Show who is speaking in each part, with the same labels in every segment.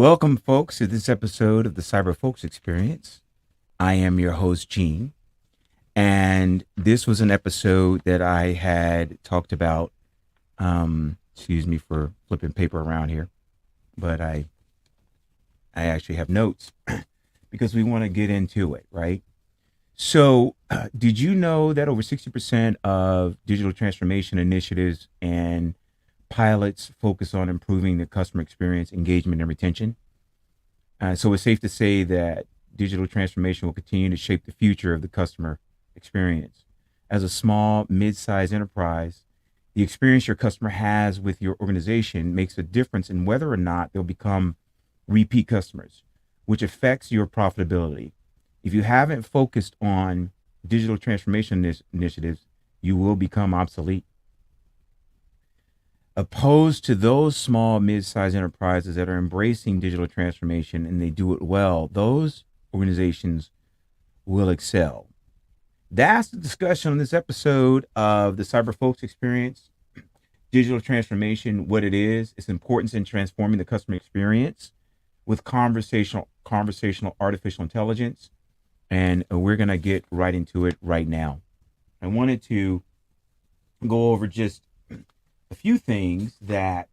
Speaker 1: Welcome, folks, to this episode of the Cyber Folks Experience. I am your host, Gene, and this was an episode that I had talked about. Excuse me for flipping paper around here, but I actually have notes because we want to get into it, right? So, did you know that over 60% of digital transformation initiatives and pilots focus on improving the customer experience, engagement, and retention? So it's safe to say that digital transformation will continue to shape the future of the customer experience. As a small, mid-sized enterprise, the experience your customer has with your organization makes a difference in whether or not they'll become repeat customers, which affects your profitability. If you haven't focused on digital transformation initiatives, you will become obsolete. Opposed to those small, mid-sized enterprises that are embracing digital transformation and they do it well, those organizations will excel. That's the discussion on this episode of the Cyber Folks Experience. Digital transformation, what it is, its importance in transforming the customer experience with conversational artificial intelligence. And we're going to get right into it right now. I wanted to go over just a few things that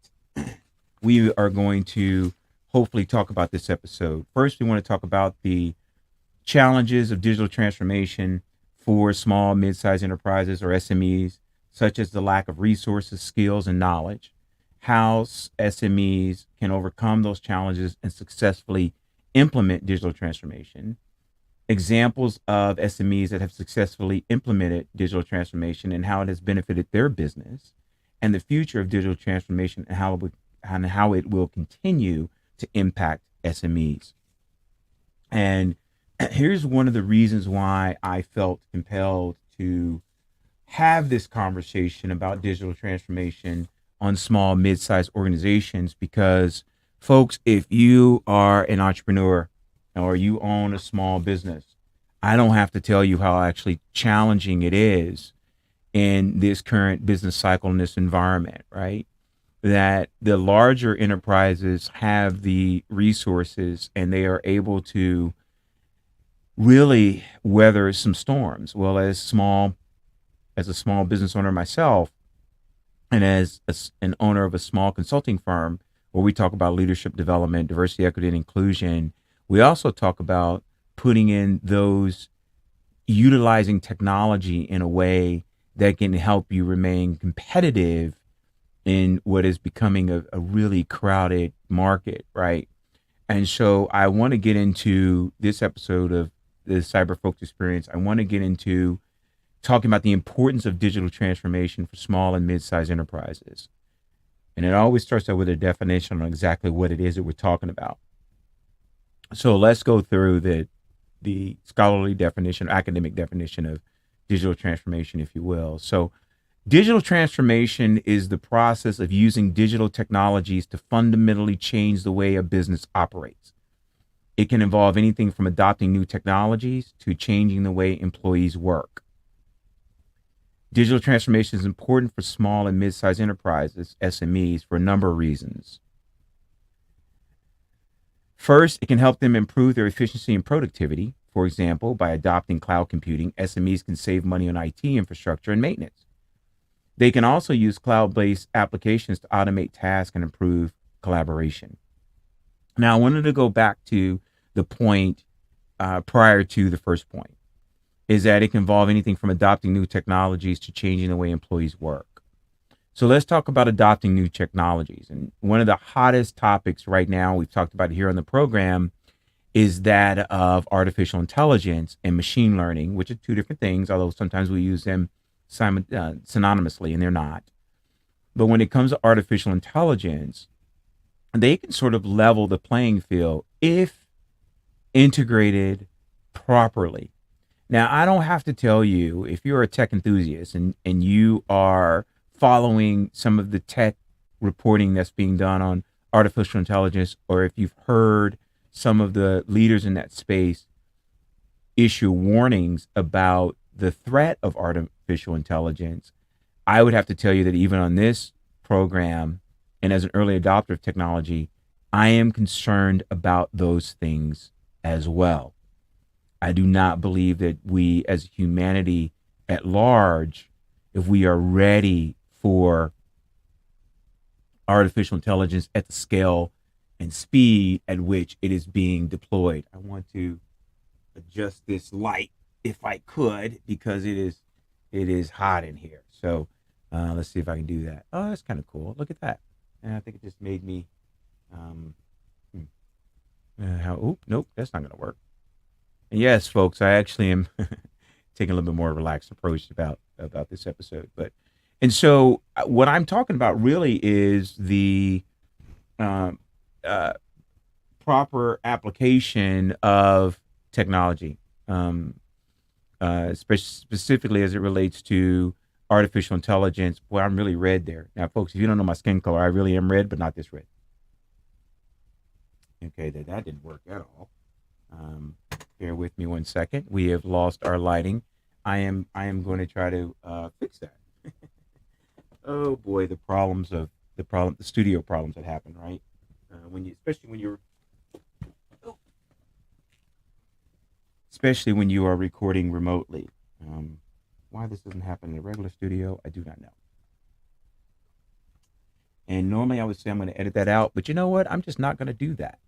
Speaker 1: we are going to hopefully talk about this episode. First, we want to talk about the challenges of digital transformation for small, mid-sized enterprises or SMEs, such as the lack of resources, skills, and knowledge, how SMEs can overcome those challenges and successfully implement digital transformation, examples of SMEs that have successfully implemented digital transformation and how it has benefited their business, and the future of digital transformation and how it will continue to impact SMEs. And here's one of the reasons why I felt compelled to have this conversation about digital transformation on small, mid-sized organizations, because folks, if you are an entrepreneur or you own a small business, I don't have to tell you how actually challenging it is in this current business cycle, in this environment, right? That the larger enterprises have the resources and they are able to really weather some storms. Well, as a small business owner myself, and as an owner of a small consulting firm where we talk about leadership development, diversity, equity, and inclusion, we also talk about putting in those, utilizing technology in a way that can help you remain competitive in what is becoming a really crowded market, right? And so I want to get into this episode of the Cyber Folks Experience. I want to get into talking about the importance of digital transformation for small and mid-sized enterprises. And it always starts out with a definition on exactly what it is that we're talking about. So let's go through the scholarly definition, academic definition of digital transformation, if you will. So digital transformation is the process of using digital technologies to fundamentally change the way a business operates. It can involve anything from adopting new technologies to changing the way employees work. Digital transformation is important for small and mid-sized enterprises, SMEs, for a number of reasons. First, it can help them improve their efficiency and productivity. For example, by adopting cloud computing, SMEs can save money on IT infrastructure and maintenance. They can also use cloud-based applications to automate tasks and improve collaboration. Now, I wanted to go back to the point prior to the first point, is that it can involve anything from adopting new technologies to changing the way employees work. So let's talk about adopting new technologies. And one of the hottest topics right now, we've talked about it here on the program, is that of artificial intelligence and machine learning, which are two different things, although sometimes we use them synonymously, and they're not. But when it comes to artificial intelligence, they can sort of level the playing field if integrated properly. Now, I don't have to tell you, if you're a tech enthusiast and you are following some of the tech reporting that's being done on artificial intelligence, or if you've heard some of the leaders in that space issue warnings about the threat of artificial intelligence, I would have to tell you that even on this program, and as an early adopter of technology, I am concerned about those things as well. I do not believe that we as humanity at large, if we are ready for artificial intelligence at the scale and speed at which it is being deployed. I want to adjust this light if I could because it is hot in here. So let's see if I can do that. Oh, that's kind of cool. Look at that. And I think it just made me. Um, nope, that's not going to work. And yes, folks, I actually am taking a little bit more relaxed approach about this episode. But and so what I'm talking about really is the um, uh, proper application of technology, specifically as it relates to artificial intelligence. Boy, I'm really red there. Now, folks, if you don't know my skin color, I really am red, but not this red. Okay, that didn't work at all. Um, Bear with me one second. We have lost our lighting. I am going to try to fix that. Oh boy, the studio problems that happen, right? Especially when you are recording remotely. Why this doesn't happen in a regular studio, I do not know. And normally I would say I'm going to edit that out, but you know what? I'm just not going to do that.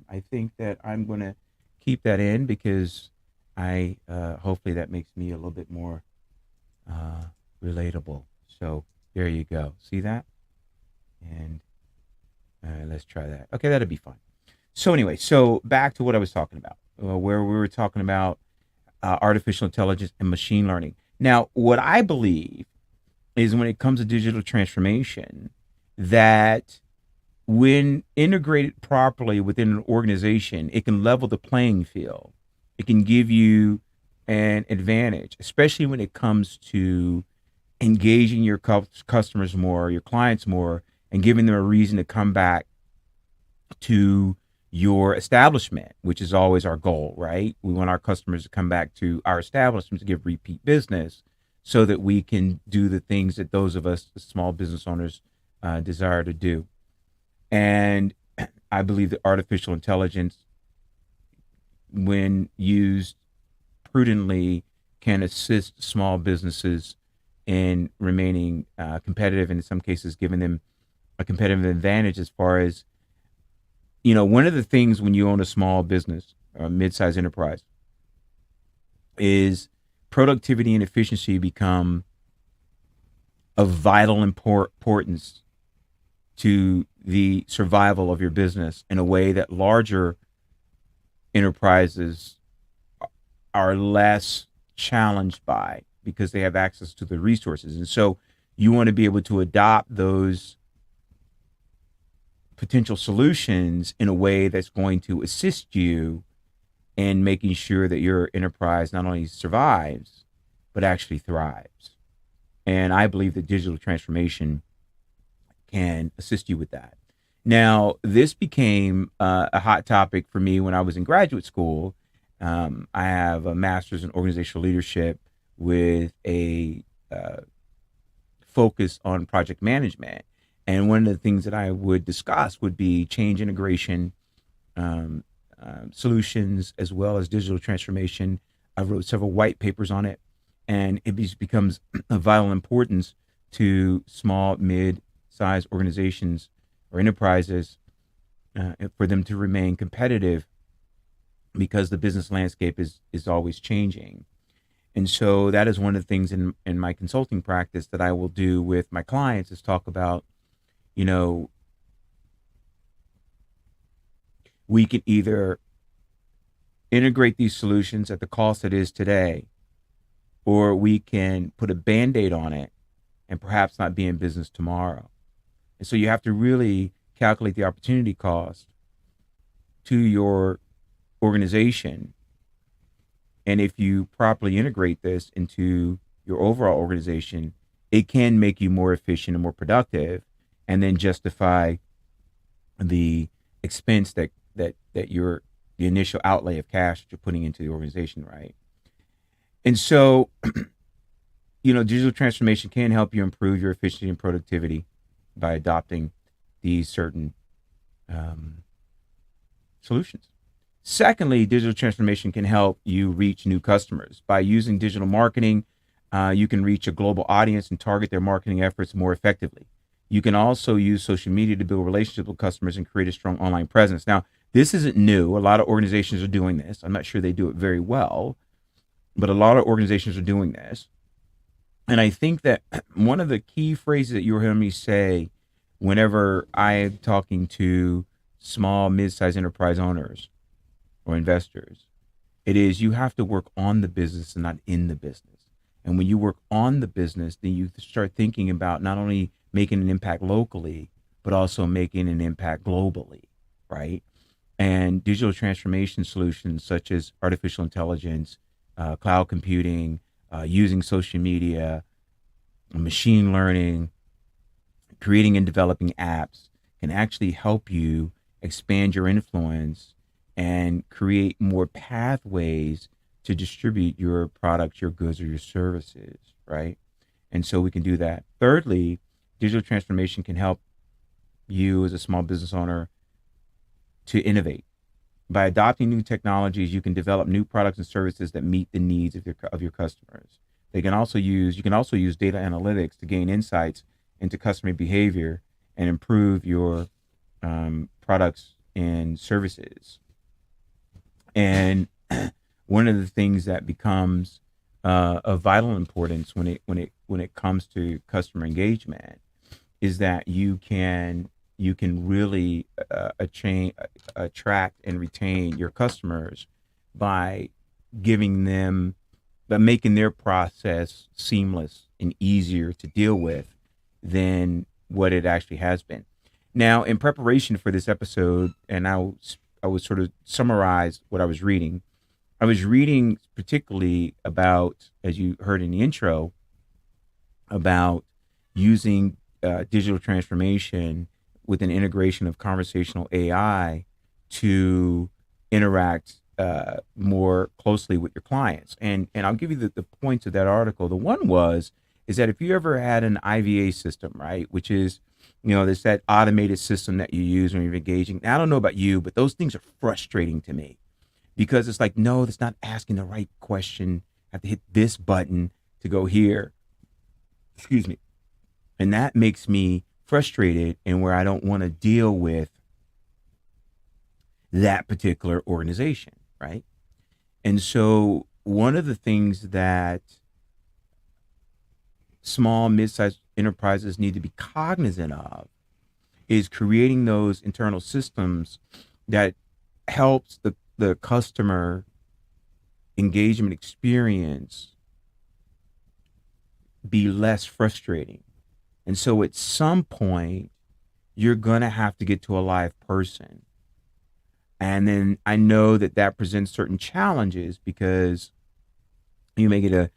Speaker 1: I think that I'm going to keep that in because I hopefully that makes me a little bit more uh, relatable. So there you go. See that? And let's try that. Okay, that'll be fun. So anyway, so back to what I was talking about, where we were talking about artificial intelligence and machine learning. Now, what I believe is when it comes to digital transformation, that when integrated properly within an organization, it can level the playing field. It can give you an advantage, especially when it comes to engaging your customers more, your clients more, and giving them a reason to come back to your establishment, which is always our goal, right? We want our customers to come back to our establishment to give repeat business so that we can do the things that those of us, the small business owners, desire to do. And I believe that artificial intelligence, when used prudently, can assist small businesses in remaining competitive, and in some cases, giving them a competitive advantage as far as, one of the things when you own a small business or a mid-sized enterprise is productivity and efficiency become of vital importance to the survival of your business in a way that larger enterprises are less challenged by because they have access to the resources. And so you want to be able to adopt those potential solutions in a way that's going to assist you in making sure that your enterprise not only survives, but actually thrives. And I believe that digital transformation can assist you with that. Now, this became a hot topic for me when I was in graduate school. I have a master's in organizational leadership with a focus on project management. And one of the things that I would discuss would be change integration um, solutions as well as digital transformation. I wrote several white papers on it, and it becomes of vital importance to small, mid-sized organizations or enterprises for them to remain competitive because the business landscape is always changing. And so that is one of the things in my consulting practice that I will do with my clients is talk about, you know, we can either integrate these solutions at the cost it is today, or we can put a band-aid on it and perhaps not be in business tomorrow. And so you have to really calculate the opportunity cost to your organization. And if you properly integrate this into your overall organization, it can make you more efficient and more productive, and then justify the expense that your the initial outlay of cash that you're putting into the organization, right? And so, digital transformation can help you improve your efficiency and productivity by adopting these certain solutions. Secondly, digital transformation can help you reach new customers. By using digital marketing, you can reach a global audience and target their marketing efforts more effectively. You can also use social media to build relationships with customers and create a strong online presence. Now, this isn't new. A lot of organizations are doing this. I'm not sure they do it very well, but a lot of organizations are doing this. And I think that one of the key phrases that you're hearing me say whenever I'm talking to small, mid-sized enterprise owners or investors, it is you have to work on the business and not in the business. And when you work on the business, then you start thinking about not only making an impact locally, but also making an impact globally, right? And digital transformation solutions such as artificial intelligence, cloud computing, using social media, machine learning, creating and developing apps can actually help you expand your influence and create more pathways to distribute your products, your goods, or your services, right? And so we can do that. Thirdly, digital transformation can help you as a small business owner to innovate. By adopting new technologies, you can develop new products and services that meet the needs of your customers. You can also use data analytics to gain insights into customer behavior and improve your products and services. And one of the things that becomes of vital importance when it comes to customer engagement is that you can really attract and retain your customers by giving them by making their process seamless and easier to deal with than what it actually has been. Now, in preparation for this episode, and I was sort of summarize what I was reading. I was reading particularly about, as you heard in the intro, about using digital transformation with an integration of conversational AI to interact more closely with your clients. And I'll give you the points of that article. The one is that if you ever had an IVA system, right, which is, there's that automated system that you use when you're engaging. Now, I don't know about you, but those things are frustrating to me because it's like, no, that's not asking the right question. I have to hit this button to go here. Excuse me. And that makes me frustrated and where I don't want to deal with that particular organization, right? And so one of the things that small, mid-sized enterprises need to be cognizant of is creating those internal systems that helps the customer engagement experience be less frustrating. And so at some point, you're going to have to get to a live person. And then I know that presents certain challenges because you may get a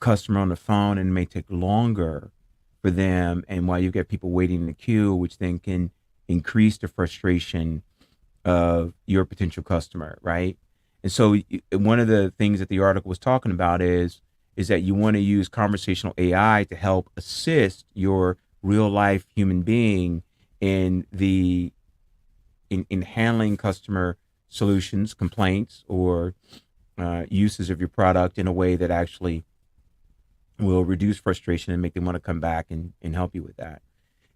Speaker 1: customer on the phone and it may take longer for them. And while you've got people waiting in the queue, which then can increase the frustration of your potential customer, right? And so one of the things that the article was talking about is that you want to use conversational AI to help assist your real life human being in handling customer solutions, complaints, or uses of your product in a way that actually will reduce frustration and make them want to come back and help you with that.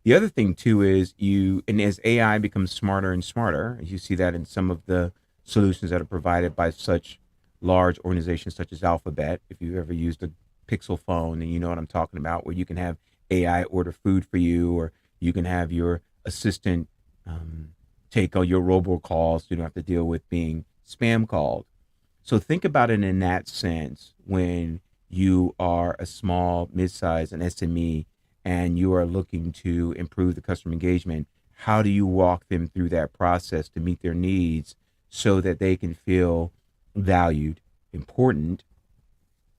Speaker 1: The other thing too is and as AI becomes smarter and smarter, as you see that in some of the solutions that are provided by such large organizations such as Alphabet. If you've ever used a Pixel phone, then you know what I'm talking about, where you can have AI order food for you, or you can have your assistant take all your robocalls so you don't have to deal with being spam called. So think about it in that sense when you are a small, mid-size, an SME, and you are looking to improve the customer engagement. How do you walk them through that process to meet their needs so that they can feel valued, important,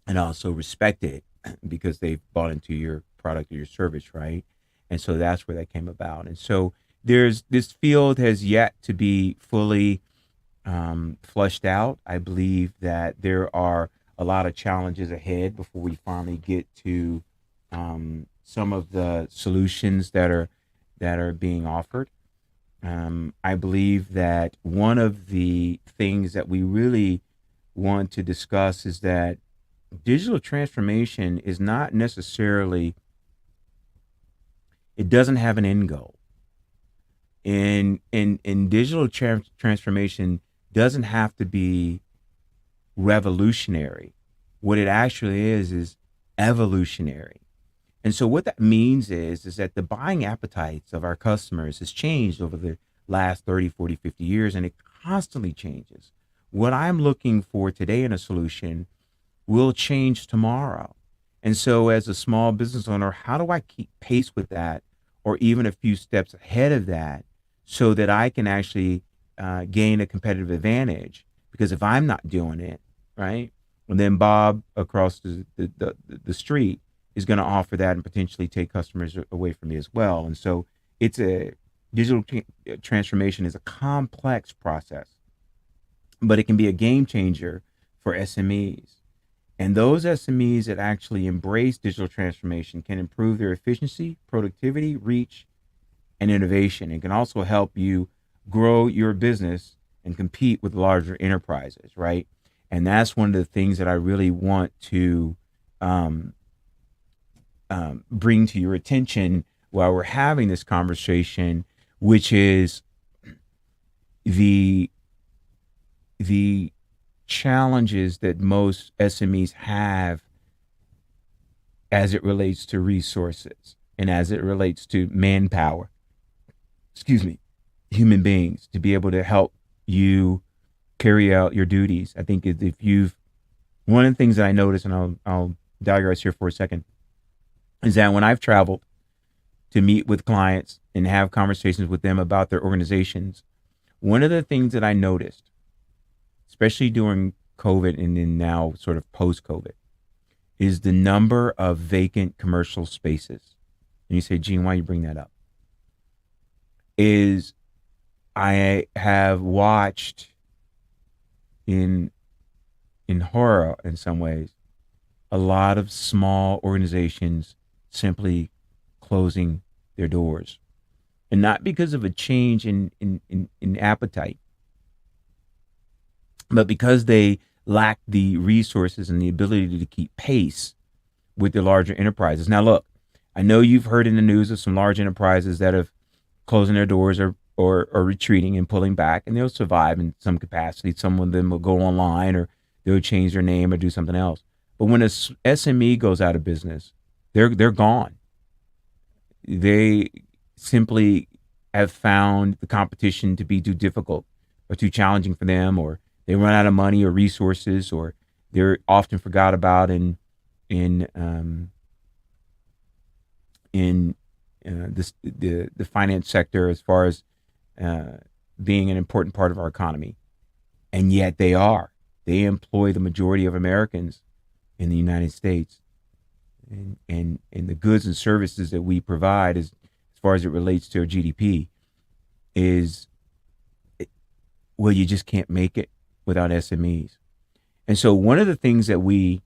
Speaker 1: and also respected because they've bought into your product or your service, right? And so that's where that came about. And so this field has yet to be fully flushed out. I believe that there are a lot of challenges ahead before we finally get to some of the solutions that are being offered. I believe that one of the things that we really want to discuss is that digital transformation is not necessarily, it doesn't have an end goal. In digital transformation doesn't have to be revolutionary. What it actually is evolutionary. And so what that means is that the buying appetites of our customers has changed over the last 30, 40, 50 years, and it constantly changes. What I'm looking for today in a solution will change tomorrow. And so as a small business owner, how do I keep pace with that or even a few steps ahead of that so that I can actually gain a competitive advantage? Because if I'm not doing it, right, and then Bob across the street is going to offer that and potentially take customers away from me as well. And so it's a digital transformation is a complex process, but it can be a game changer for SMEs. And those SMEs that actually embrace digital transformation can improve their efficiency, productivity, reach, and innovation. It can also help you grow your business and compete with larger enterprises, right? And that's one of the things that I really want to um, bring to your attention while we're having this conversation, which is the the challenges that most SMEs have as it relates to resources and as it relates to manpower, excuse me, human beings to be able to help you carry out your duties. I think if you've, one of the things that I noticed, and I'll digress here for a second, is that when I've traveled to meet with clients and have conversations with them about their organizations, one of the things that I noticed, especially during COVID and then now sort of post COVID, is the number of vacant commercial spaces. And you say, Gene, why you bring that up? Is I have watched in horror in some ways a lot of small organizations simply closing their doors. And not because of a change in appetite, but because they lack the resources and the ability to keep pace with the larger enterprises. Now, look, I know you've heard in the news of some large enterprises that have closing their doors or retreating and pulling back, and they'll survive in some capacity. Some of them will go online or they'll change their name or do something else. But when a SME goes out of business, they're gone. They simply have found the competition to be too difficult or too challenging for them, or they run out of money or resources, or they're often forgot about in the finance sector as far as being an important part of our economy. And yet they employ the majority of Americans in the United States, and the goods and services that we provide as far as it relates to our GDP is, well, you just can't make it without SMEs. And so one of the things that we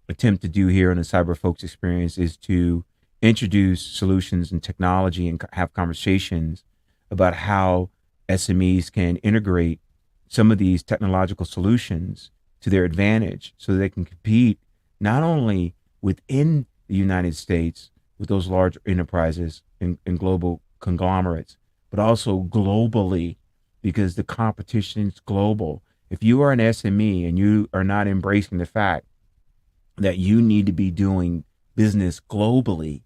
Speaker 1: attempt to do here on the Cyber Folks Experience is to introduce solutions and technology and have conversations about how SMEs can integrate some of these technological solutions to their advantage so they can compete not only within the United States with those large enterprises and global conglomerates, but also globally, because the competition is global. If you are an SME and you are not embracing the fact that you need to be doing business globally,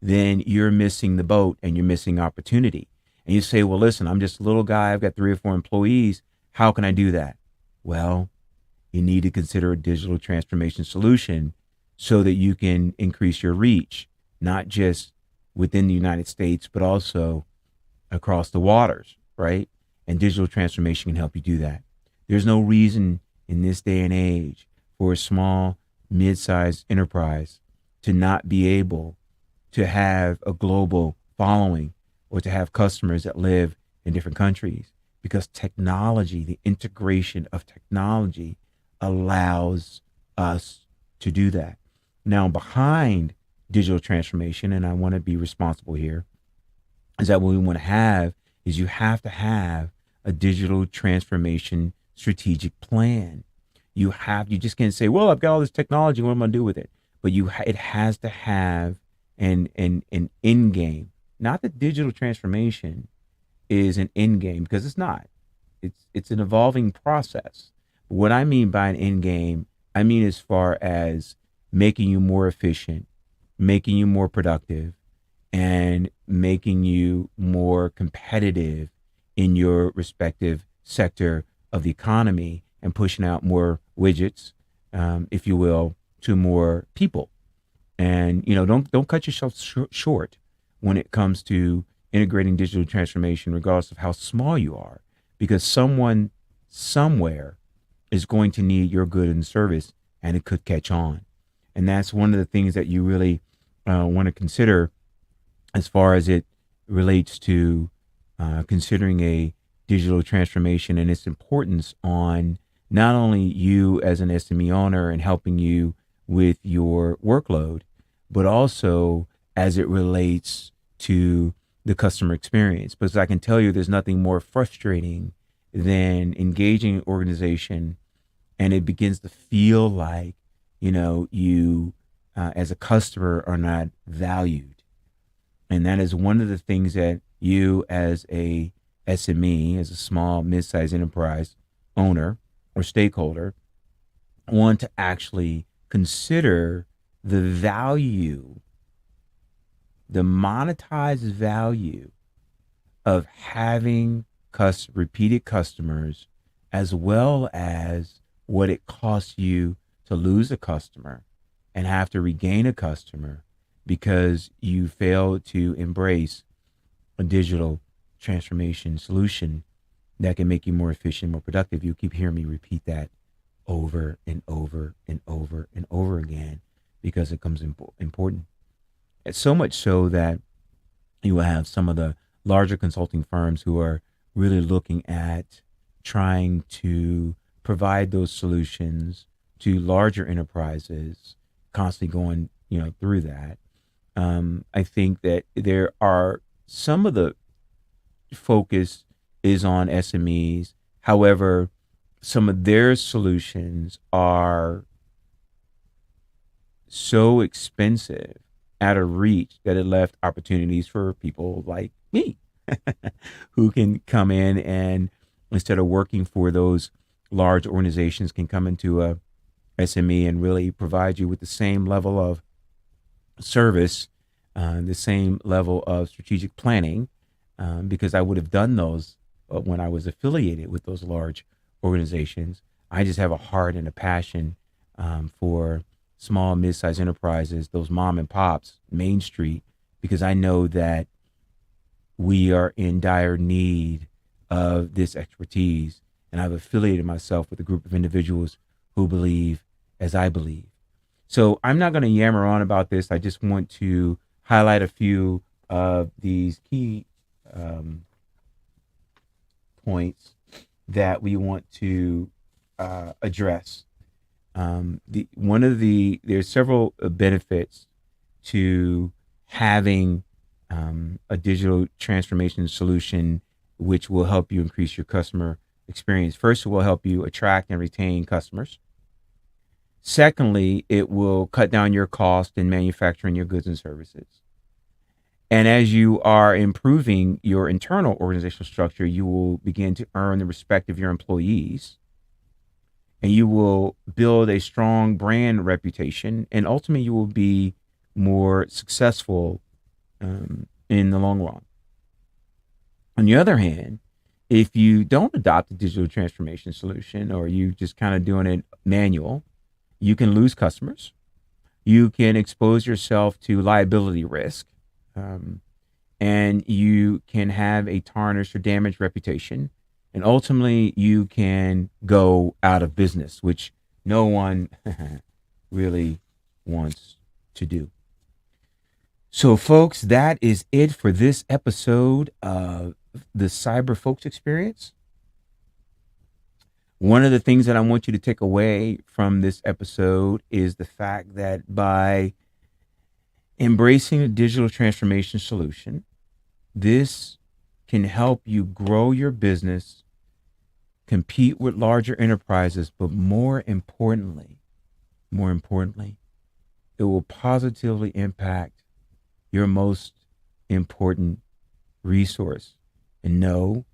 Speaker 1: then you're missing the boat and you're missing opportunity. And you say, well, listen, I'm just a little guy. I've got 3 or 4 employees. How can I do that? Well, you need to consider a digital transformation solution so that you can increase your reach, not just within the United States, but also across the waters, right? And digital transformation can help you do that. There's no reason in this day and age for a small, mid-sized enterprise to not be able to have a global following or to have customers that live in different countries, because technology, the integration of technology allows us to do that. Now, behind digital transformation, and I want to be responsible here, is that what we want to have is you have to have a digital transformation strategic plan. You just can't say, well, I've got all this technology, what am I going to do with it? But it has to have an end game. Not that digital transformation is an end game, because it's not. It's an evolving process. What I mean by an end game, I mean as far as making you more efficient, making you more productive, and making you more competitive in your respective sector of the economy, and pushing out more widgets, if you will, to more people. And don't cut yourself short when it comes to integrating digital transformation, regardless of how small you are, because someone somewhere is going to need your good and service, and it could catch on. And that's one of the things that you really want to consider as far as it relates to considering a digital transformation and its importance on not only you as an SME owner and helping you with your workload, but also as it relates to the customer experience. Because I can tell you there's nothing more frustrating than engaging an organization and it begins to feel like, you as a customer are not valued. And that is one of the things that you as a SME, as a small, mid-sized enterprise owner or stakeholder, want to actually consider the value, the monetized value of having repeated customers, as well as what it costs you to lose a customer and have to regain a customer because you failed to embrace a digital transformation solution that can make you more efficient, more productive. You keep hearing me repeat that over and over and over and over again because it becomes important. It's so much so that you will have some of the larger consulting firms who are really looking at trying to provide those solutions to larger enterprises, constantly going through that. I think that there are some of the focus is on SMEs. However, some of their solutions are so expensive out of reach that it left opportunities for people like me who can come in and, instead of working for those large organizations, can come into a SME and really provide you with the same level of service, the same level of strategic planning, because I would have done those when I was affiliated with those large organizations. I just have a heart and a passion for small, mid-sized enterprises, those mom and pops, Main Street, because I know that we are in dire need of this expertise. And I've affiliated myself with a group of individuals who believe as I believe. So I'm not going to yammer on about this. I just want to highlight a few of these key points that we want to address. There's several benefits to having a digital transformation solution, which will help you increase your customer experience. First, it will help you attract and retain customers. Secondly, it will cut down your cost in manufacturing your goods and services. And as you are improving your internal organizational structure, you will begin to earn the respect of your employees, and you will build a strong brand reputation, and ultimately you will be more successful in the long run. On the other hand, if you don't adopt a digital transformation solution, or you just kind of doing it manual, you can lose customers. You can expose yourself to liability risk, and you can have a tarnished or damaged reputation. And ultimately, you can go out of business, which no one really wants to do. So, folks, that is it for this episode of the Cyber Folks Experience. One of the things that I want you to take away from this episode is the fact that by embracing a digital transformation solution, this can help you grow your business, compete with larger enterprises, but more importantly, it will positively impact your most important resource. And no,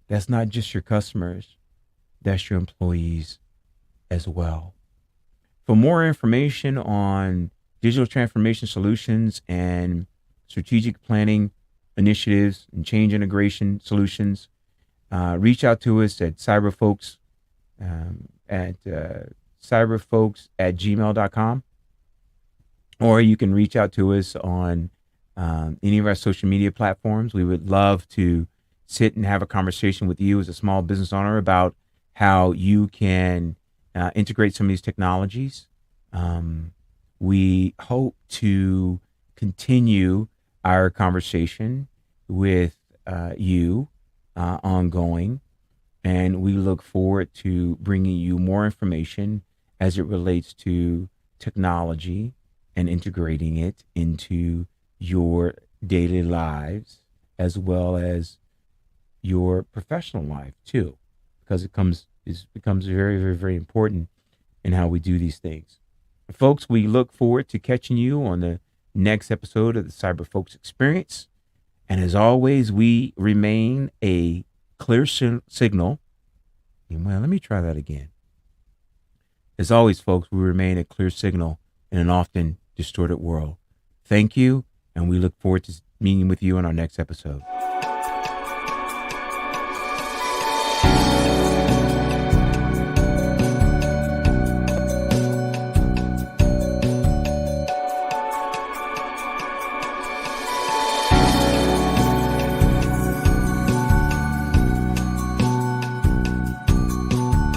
Speaker 1: that's not just your customers, that's your employees as well. For more information on digital transformation solutions and strategic planning initiatives and change integration solutions, reach out to us at cyberfolks at cyberfolks at gmail.com, or you can reach out to us on any of our social media platforms. We would love to sit and have a conversation with you as a small business owner about how you can integrate some of these technologies. We hope to continue our conversation with you ongoing, and we look forward to bringing you more information as it relates to technology and integrating it into your daily lives as well as your professional life too, because it becomes very, very, very important in how we do these things. Folks, we look forward to catching you on the next episode of the Cyber Folks Experience. And as always, we remain a clear signal. Well, let me try that again. As always, folks, we remain a clear signal in an often distorted world. Thank you, and we look forward to meeting with you on our next episode.